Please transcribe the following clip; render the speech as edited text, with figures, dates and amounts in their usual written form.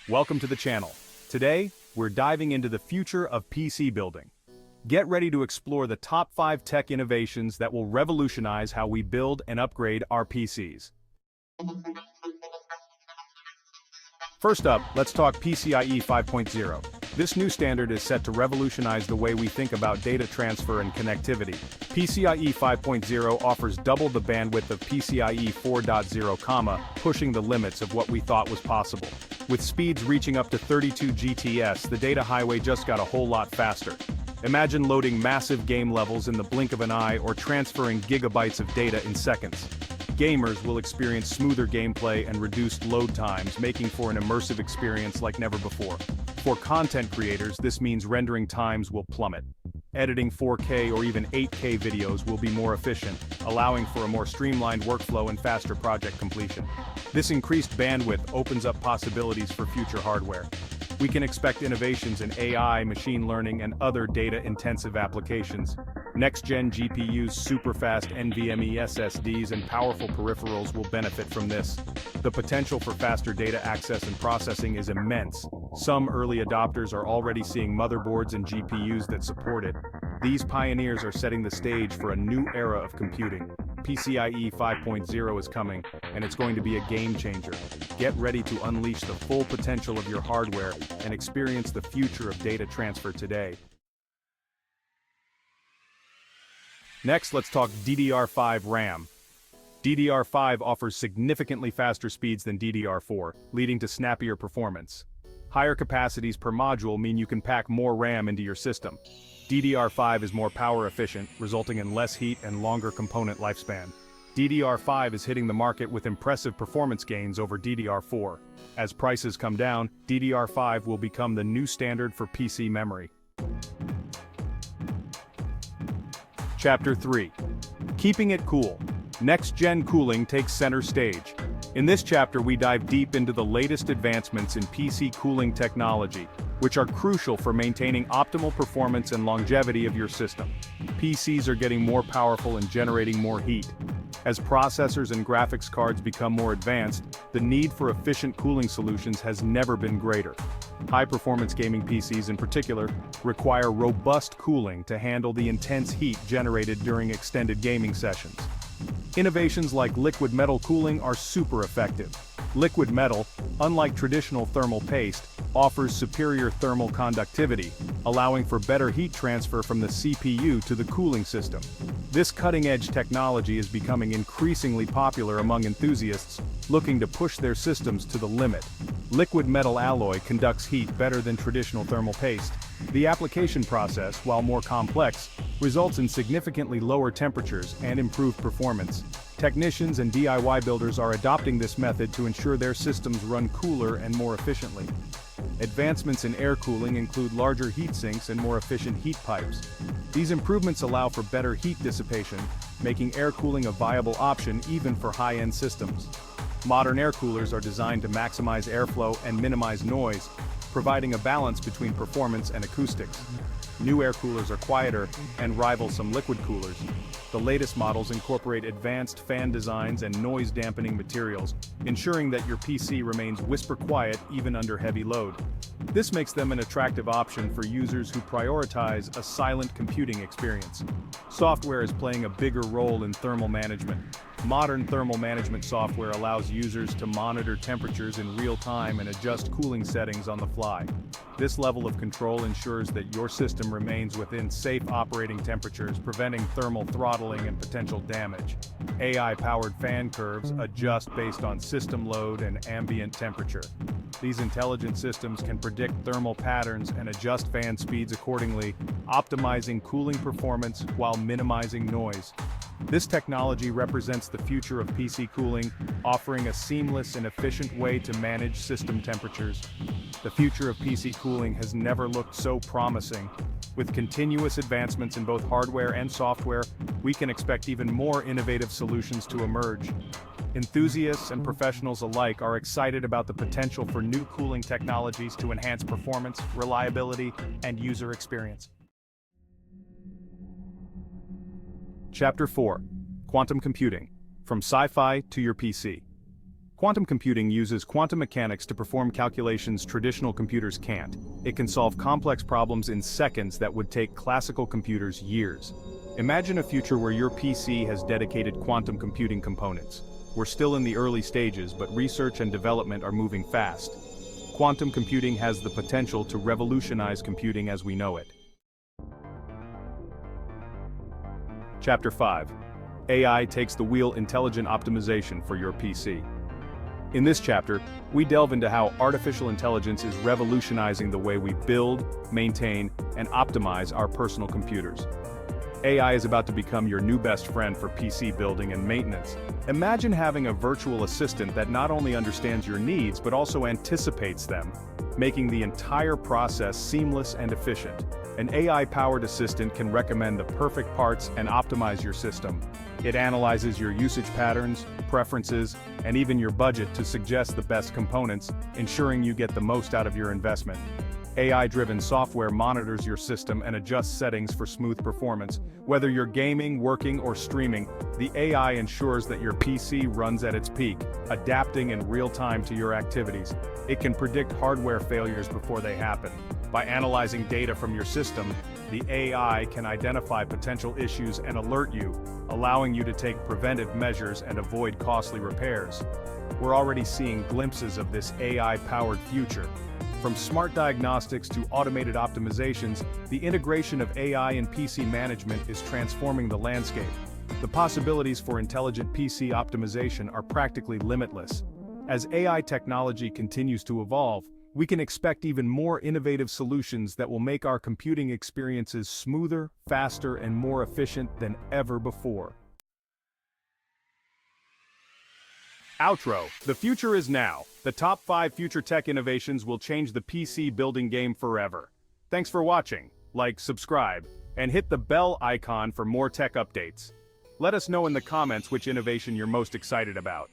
Welcome to the channel. Today, we're diving into the future of PC building. Get ready to explore the top 5 tech innovations that will revolutionize how we build and upgrade our PCs. First up, let's talk PCIe 5.0. This new standard is set to revolutionize the way we think about data transfer and connectivity. PCIe 5.0 offers double the bandwidth of PCIe 4.0, pushing the limits of what we thought was possible. With speeds reaching up to 32 GTS, the data highway just got a whole lot faster. Imagine loading massive game levels in the blink of an eye or transferring gigabytes of data in seconds. Gamers will experience smoother gameplay and reduced load times, making for an immersive experience like never before. For content creators, this means rendering times will plummet. Editing 4K or even 8K videos will be more efficient, allowing for a more streamlined workflow and faster project completion. This increased bandwidth opens up possibilities for future hardware. We can expect innovations in AI, machine learning, and other data-intensive applications. Next-gen GPUs, super-fast NVMe SSDs, and powerful peripherals will benefit from this. The potential for faster data access and processing is immense. Some early adopters are already seeing motherboards and GPUs that support it. These pioneers are setting the stage for a new era of computing. PCIe 5.0 is coming, and it's going to be a game changer. Get ready to unleash the full potential of your hardware and experience the future of data transfer today. Next, let's talk DDR5 RAM. DDR5 offers significantly faster speeds than DDR4, leading to snappier performance. Higher capacities per module mean you can pack more RAM into your system. DDR5 is more power efficient, resulting in less heat and longer component lifespan. DDR5 is hitting the market with impressive performance gains over DDR4. As prices come down, DDR5 will become the new standard for PC memory. Chapter 3. Keeping it cool. Next-gen cooling takes center stage. In this chapter we dive deep into the latest advancements in PC cooling technology, which are crucial for maintaining optimal performance and longevity of your system. PCs are getting more powerful and generating more heat. As processors and graphics cards become more advanced, the need for efficient cooling solutions has never been greater. High-performance gaming PCs in particular require robust cooling to handle the intense heat generated during extended gaming sessions. Innovations like liquid metal cooling are super effective. Liquid metal, unlike traditional thermal paste, offers superior thermal conductivity, allowing for better heat transfer from the CPU to the cooling system. This cutting-edge technology is becoming increasingly popular among enthusiasts looking to push their systems to the limit. Liquid metal alloy conducts heat better than traditional thermal paste. The application process, while more complex, results in significantly lower temperatures and improved performance. Technicians and DIY builders are adopting this method to ensure their systems run cooler and more efficiently. Advancements in air cooling include larger heat sinks and more efficient heat pipes. These improvements allow for better heat dissipation, making air cooling a viable option even for high-end systems. Modern air coolers are designed to maximize airflow and minimize noise, providing a balance between performance and acoustics. New air coolers are quieter and rival some liquid coolers. The latest models incorporate advanced fan designs and noise-dampening materials, ensuring that your PC remains whisper-quiet even under heavy load. This makes them an attractive option for users who prioritize a silent computing experience. Software is playing a bigger role in thermal management. Modern thermal management software allows users to monitor temperatures in real time and adjust cooling settings on the fly. This level of control ensures that your system remains within safe operating temperatures, preventing thermal throttling and potential damage. AI-powered fan curves adjust based on system load and ambient temperature. These intelligent systems can predict thermal patterns and adjust fan speeds accordingly, optimizing cooling performance while minimizing noise. This technology represents the future of PC cooling, offering a seamless and efficient way to manage system temperatures. The future of PC cooling has never looked so promising. With continuous advancements in both hardware and software, we can expect even more innovative solutions to emerge. Enthusiasts and professionals alike are excited about the potential for new cooling technologies to enhance performance, reliability, and user experience. Chapter 4. Quantum Computing. From Sci-Fi to your PC. Quantum computing uses quantum mechanics to perform calculations traditional computers can't. It can solve complex problems in seconds that would take classical computers years. Imagine a future where your PC has dedicated quantum computing components. We're still in the early stages, but research and development are moving fast. Quantum computing has the potential to revolutionize computing as we know it. Chapter 5. AI takes the wheel: intelligent optimization for your PC. In this chapter, we delve into how artificial intelligence is revolutionizing the way we build, maintain, and optimize our personal computers. AI is about to become your new best friend for PC building and maintenance. Imagine having a virtual assistant that not only understands your needs but also anticipates them, making the entire process seamless and efficient. An AI-powered assistant can recommend the perfect parts and optimize your system. It analyzes your usage patterns, preferences, and even your budget to suggest the best components, ensuring you get the most out of your investment. AI-driven software monitors your system and adjusts settings for smooth performance. Whether you're gaming, working, or streaming, the AI ensures that your PC runs at its peak, adapting in real time to your activities. It can predict hardware failures before they happen. By analyzing data from your system, the AI can identify potential issues and alert you, allowing you to take preventive measures and avoid costly repairs. We're already seeing glimpses of this AI-powered future. From smart diagnostics to automated optimizations, the integration of AI in PC management is transforming the landscape. The possibilities for intelligent PC optimization are practically limitless. As AI technology continues to evolve, we can expect even more innovative solutions that will make our computing experiences smoother, faster, and more efficient than ever before. Outro. The future is now. The top 5 future tech innovations will change the PC building game forever. Thanks for watching. Like, subscribe, and hit the bell icon for more tech updates. Let us know in the comments which innovation you're most excited about.